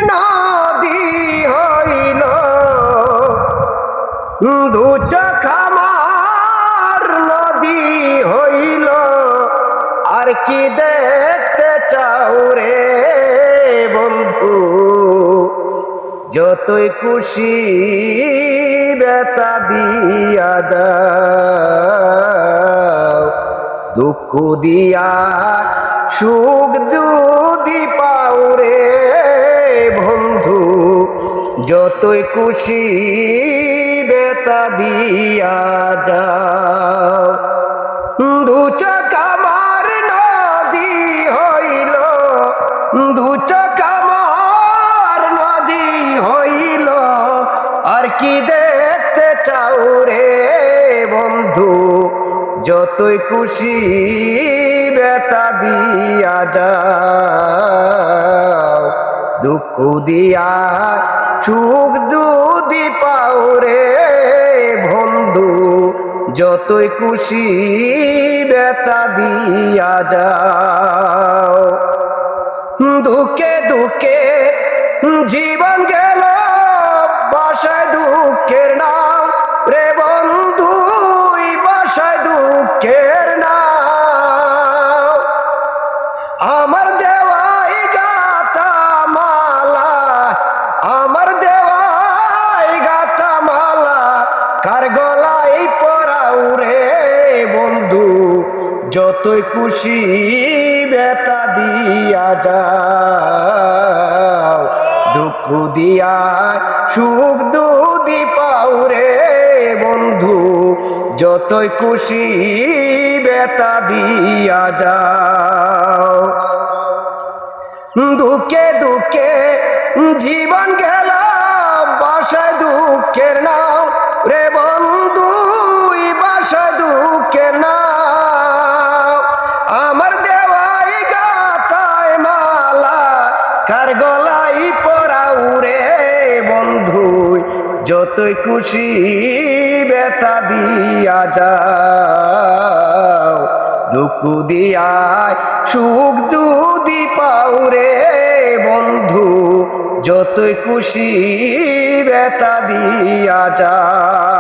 নদী হইল দু চোখ আমার নদী হইল আর কি দেখতে চাও রে বন্ধু যতই খুশি ব্যথা দিয়া যাও দুঃখ দিয়া সুখ যদি পাও রে বন্ধু যতই খুশি ব্যথা দিয়া যাও দু চোখ আমার নদী হইল দু চোখ আমার নদী হইল আর কি দেখতে চাও রে বন্ধু যতই খুশি ব্যথা দিয়া যাও দুঃখ দিয়া সুখ যদি পাও রে বন্ধু যতই খুশি ব্যথা দিয়া যাও দুঃখে দুঃখে জীবন গেল বাসায় দুঃখের নাম রে বন্ধু বাসায় দুঃখের নাম আমার দেওয়াই গাতা মালা আমার দেওয়াই গাতা মালা কার গলায় পরাও রে বন্ধু যতই খুশি ব্যথা দিয়া যাও দুঃখ দিয়া সুখ দুদি পাও রে বন্ধু যতই খুশি ব্যথা দিয়া যাও দুঃখে দুঃখে জীবন গেল বাসায় দুঃখের নাম রে বন্ধু বাসায় দুঃখের নাম আমার দেওয়াই গাতায় মালা কার গলায় পরাও রে বন্ধু যতই খুশি ব্যথা দিয়া যাও দুঃখ দিয়া সুখ দুদি পাও রে বন্ধু যতই খুশি ব্যথা দিয়া যাও